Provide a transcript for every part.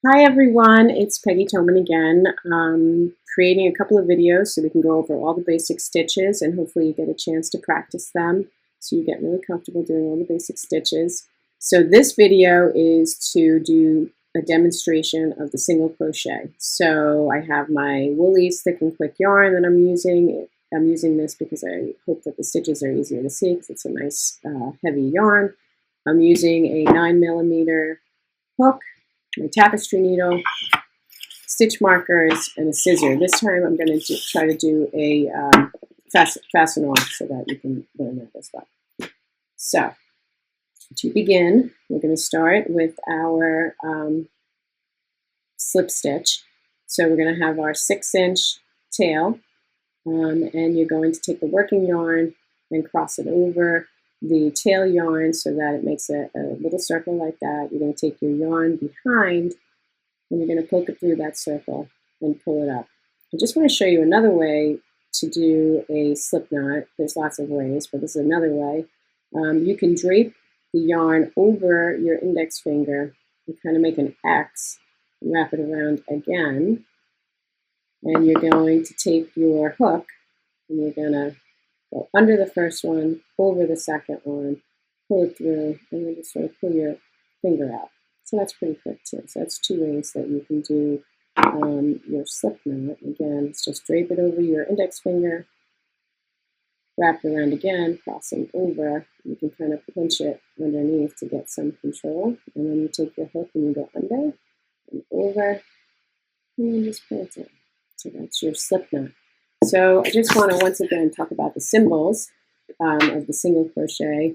Hi everyone, it's Peggy Toman again, creating a couple of videos so we can go over all the basic stitches and hopefully you get a chance to practice them so you get really comfortable doing all the basic stitches. So this video is to do a demonstration of the single crochet. So I have my Woolies Thick and Quick yarn that I'm using. I'm using this because I hope that the stitches are easier to see because it's a nice heavy yarn. I'm using a 9mm hook, my tapestry needle, stitch markers, and a scissor. This time I'm going to try to do a fasten off so that you can learn that as well. So to begin, we're going to start with our slip stitch. So we're going to have our 6-inch tail, and you're going to take the working yarn and cross it over the tail yarn so that it makes a little circle like that. You're going to take your yarn behind and you're going to poke it through that circle and pull it up. I just want to show you another way to do a slip knot. There's lots of ways, but this is another way. You can drape the yarn over your index finger and kind of make an X and wrap it around again. And you're going to take your hook and you're going to go under the first one, over the second one, pull it through, and then just sort of pull your finger out. So that's pretty quick too. So that's two ways that you can do your slip knot. Again, it's just drape it over your index finger, wrap it around again, crossing over. You can kind of pinch it underneath to get some control. And then you take your hook and you go under and over, and then just pull it in. So that's your slip knot. So I just want to once again talk about the symbols of the single crochet,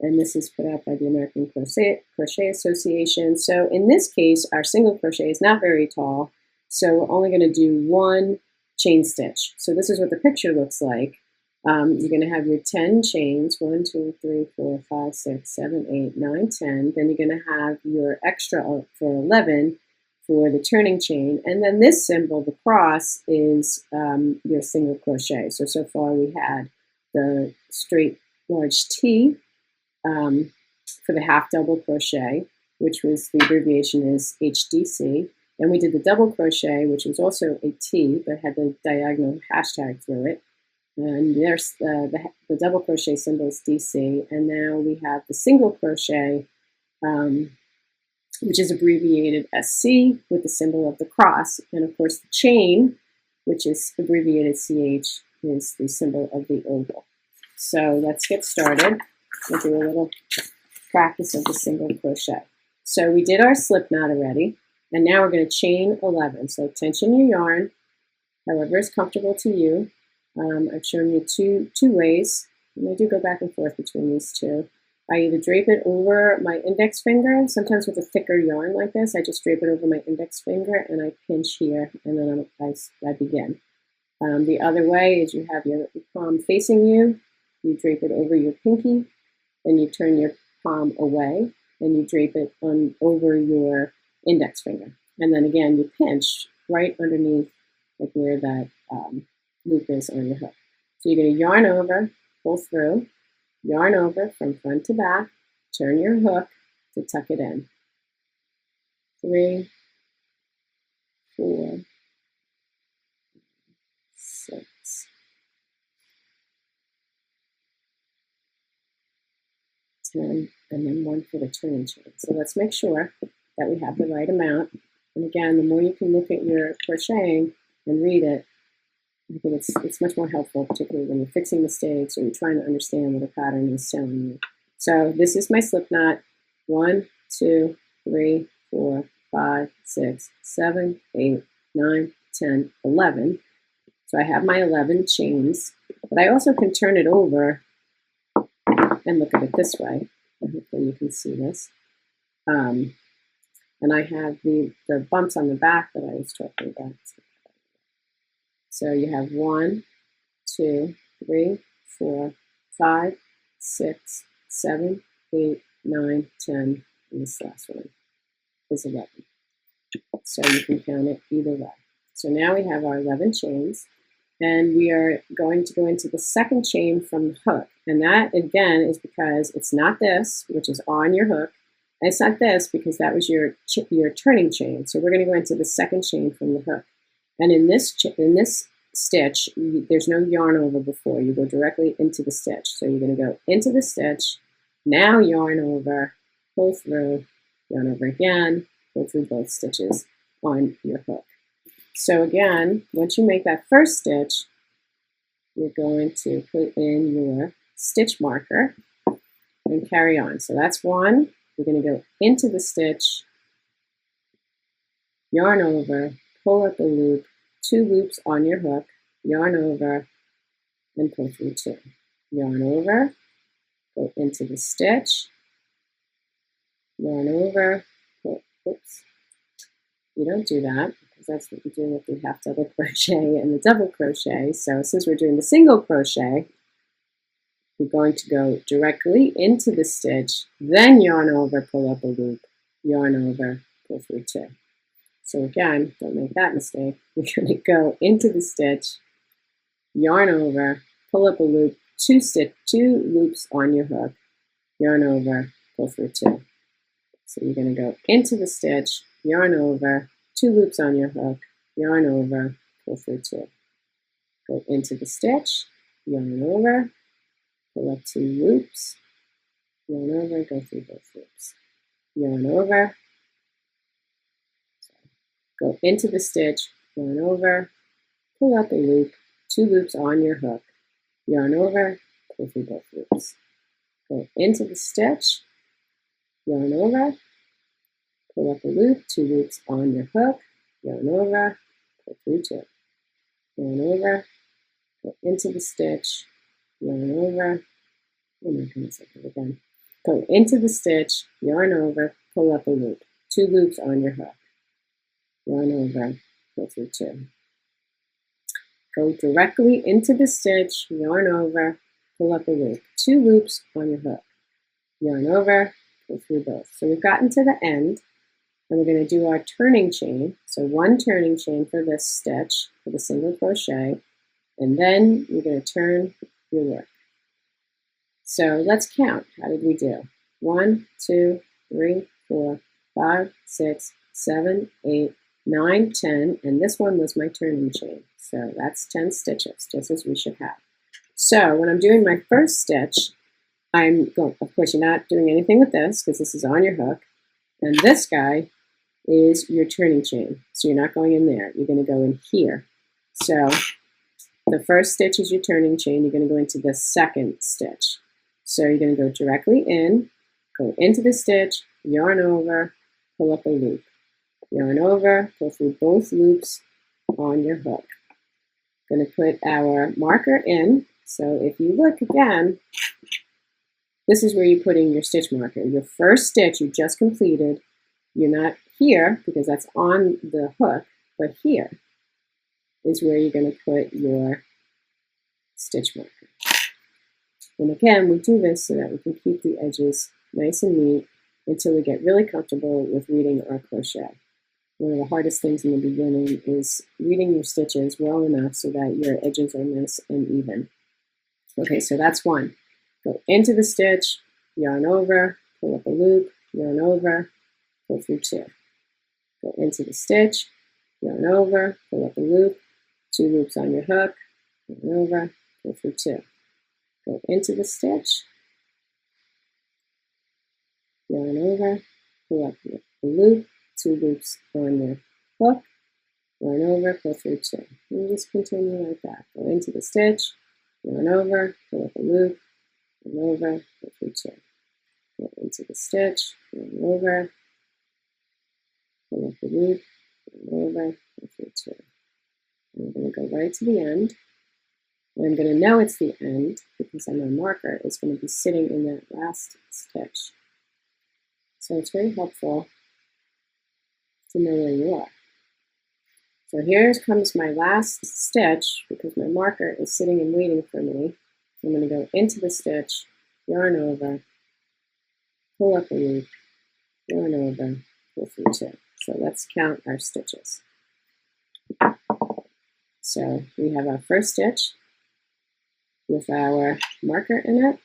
and this is put out by the American Crochet Association. So in this case, our single crochet is not very tall, so we're only going to do one chain stitch. So this is what the picture looks like. You're going to have your 10 chains, 1, 2, 3, 4, 5, 6, 7, 8, 9, 10. Then you're going to have your extra for 11 for the turning chain, and then this symbol, the cross, is your single crochet. So far we had the straight large T for the half double crochet, which was the abbreviation is HDC, and we did the double crochet, which was also a T, but had the diagonal hashtag through it, and there's the double crochet symbol is DC, and now we have the single crochet, which is abbreviated as C with the symbol of the cross. And of course the chain, which is abbreviated CH, is the symbol of the oval. So let's get started. We'll do a little practice of the single crochet. So we did our slip knot already, and now we're going to chain 11. So tension your yarn, however is comfortable to you. I've shown you two ways, and I do go back and forth between these two. I either drape it over my index finger, sometimes with a thicker yarn like this, I just drape it over my index finger and I pinch here, and then I begin. The other way is you have your palm facing you, you drape it over your pinky, then you turn your palm away, and you drape it over your index finger. And then again, you pinch right underneath like where that loop is on your hook. So you're going to yarn over, pull through, yarn over from front to back, turn your hook to tuck it in. 3, 4, 6, 10, and then 1 for the turning chain. So let's make sure that we have the right amount. And again, the more you can look at your crocheting and read it, I think it's much more helpful, particularly when you're fixing mistakes or you're trying to understand what a pattern is telling you. So this is my slip knot. 1, 2, 3, 4, 5, 6, 7, 8, 9, 10, 11. So I have my 11 chains, but I also can turn it over and look at it this way. And hopefully you can see this. And I have the bumps on the back that I was talking about. So you have 1, 2, 3, 4, 5, 6, 7, 8, 9, 10, and this last one is 11. So you can count it either way. So now we have our 11 chains, and we are going to go into the second chain from the hook. And that, again, is because it's not this, which is on your hook. It's not this because that was your turning chain. So we're going to go into the second chain from the hook. And in this stitch, there's no yarn over before. You go directly into the stitch. So you're going to go into the stitch, now yarn over, pull through, yarn over again, go through both stitches on your hook. So again, once you make that first stitch, you're going to put in your stitch marker and carry on. So that's one. You're going to go into the stitch, yarn over, pull up a loop, 2 loops on your hook, yarn over, and pull through 2. Yarn over, go into the stitch, yarn over, oops, you don't do that because that's what you do with the half double crochet and the double crochet. So since we're doing the single crochet, we're going to go directly into the stitch, then yarn over, pull up a loop, yarn over, pull through 2. So again, don't make that mistake. We're going to go into the stitch, yarn over, pull up a loop, 2 loops on your hook, yarn over, pull through 2. So you're going to go into the stitch, yarn over, 2 loops on your hook, yarn over, pull through 2. Go into the stitch, yarn over, pull up 2 loops, yarn over, go through both loops, yarn over, go into the stitch, yarn over, pull up a loop, 2 loops on your hook, yarn over, pull through both loops. Go into the stitch, yarn over, pull up a loop, 2 loops on your hook, yarn over, pull through 2. Yarn over, go into the stitch, yarn over, oh my goodness, I did it again. Go into the stitch, yarn over, pull up a loop, 2 loops on your hook, yarn over, pull through 2. Go directly into the stitch, yarn over, pull up a loop, 2 loops on your hook, yarn over, pull through both. So we've gotten to the end, and we're going to do our turning chain. So 1 turning chain for this stitch, for the single crochet, and then you're going to turn your work. So let's count. How did we do? 1, 2, 3, 4, 5, 6, 7, 8, 9, 10, and this one was my turning chain. So that's 10 stitches, just as we should have. So when I'm doing my first stitch, I'm going, of course, you're not doing anything with this because this is on your hook, and this guy is your turning chain. So you're not going in there. You're going to go in here. So the first stitch is your turning chain. You're going to go into the second stitch. So you're going to go directly in, go into the stitch, yarn over, pull up a loop. Yarn over, pull through both loops on your hook. Going to put our marker in. So if you look again, this is where you're putting your stitch marker. Your first stitch you just completed, you're not here because that's on the hook, but here is where you're going to put your stitch marker. And again, we do this so that we can keep the edges nice and neat until we get really comfortable with reading our crochet. One of the hardest things in the beginning is reading your stitches well enough so that your edges are nice and even. Okay, so that's 1. Go into the stitch, yarn over, pull up a loop, yarn over, pull through 2. Go into the stitch, yarn over, pull up a loop, 2 loops on your hook, yarn over, pull through 2. Go into the stitch, yarn over, pull up a loop, 2 loops on your hook, yarn over, pull through 2. And just continue like that. Go into the stitch, yarn over, pull up a loop, yarn over, pull through 2. Go into the stitch, yarn over, pull up the loop, yarn over, pull through 2. And I'm going to go right to the end. And I'm going to know it's the end because my marker is going to be sitting in that last stitch. So it's very helpful to know where you are. So here comes my last stitch because my marker is sitting and waiting for me. I'm going to go into the stitch, yarn over, pull up a loop, yarn over, pull through 2. So let's count our stitches. So we have our first stitch with our marker in it.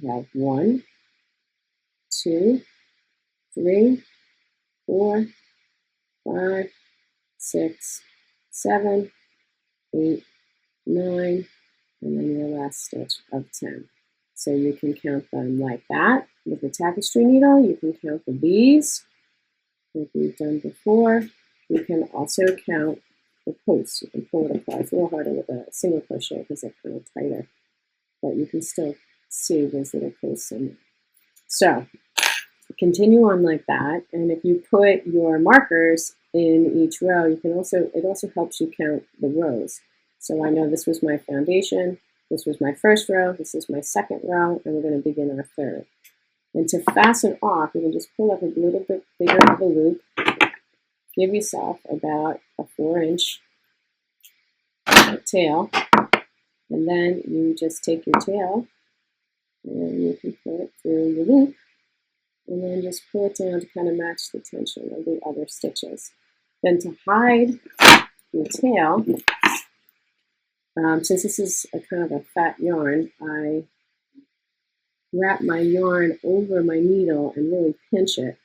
have 1, 2, 3, 4, 5, 6, 7, 8, 9, and then your last stitch of 10. So you can count them like that. With the tapestry needle, you can count the bees, like we've done before. You can also count the posts. You can pull it apart. It's a little harder with a single crochet because they're kind of tighter, but you can still see those little posts in there. So continue on like that, and if you put your markers in each row, you can also, it also helps you count the rows. So I know this was my foundation, this was my first row, this is my second row, and we're going to begin our third. And to fasten off, you can just pull up a little bit bigger of a loop. Give yourself about a 4-inch tail, and then you just take your tail and you can put it through your loop, and then just pull it down to kind of match the tension of the other stitches. Then to hide your tail, since this is a kind of a fat yarn, I wrap my yarn over my needle and really pinch it.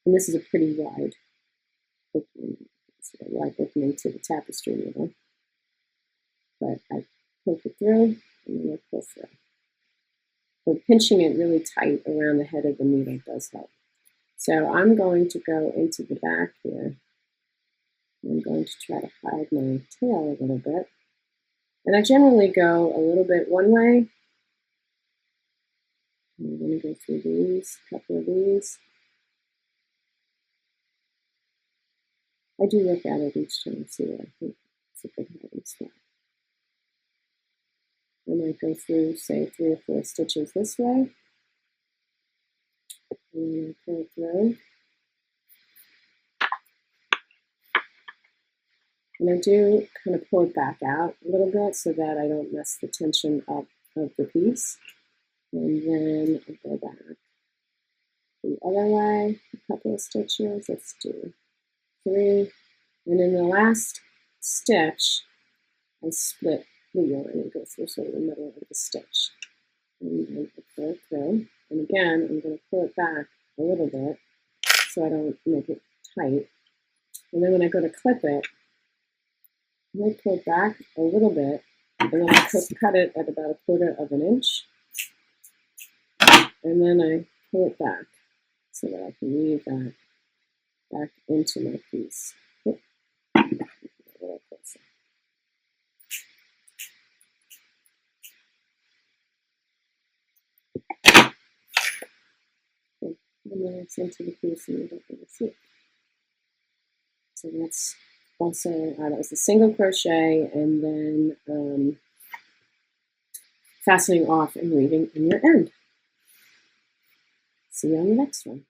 And this is a pretty wide opening, to the tapestry needle. But I poke it through and then I pull through. But pinching it really tight around the head of the needle does help. So I'm going to go into the back here. I'm going to try to hide my tail a little bit. And I generally go a little bit one way. I'm going to go through these, a couple of these. I do look at it each time to see what I think it's a good hiding spot. I might go through, say, 3 or 4 stitches this way. And then I pull it through. And I do kind of pull it back out a little bit so that I don't mess the tension up of the piece. And then I go back the other way, a couple of stitches. Let's do 3. And in the last stitch, I split the yarn and go through sort of the middle of the stitch. And then I pull it through. And again, I'm going to pull it back a little bit so I don't make it tight. And then when I go to clip it, I'm going to pull it back a little bit, and then I cut it at about 1/4 inch. And then I pull it back so that I can weave that back into my piece. A little closer. And then it's into the piece and you don't really see it. So that's also, that was a single crochet, and then fastening off and weaving in your end. See you on the next one.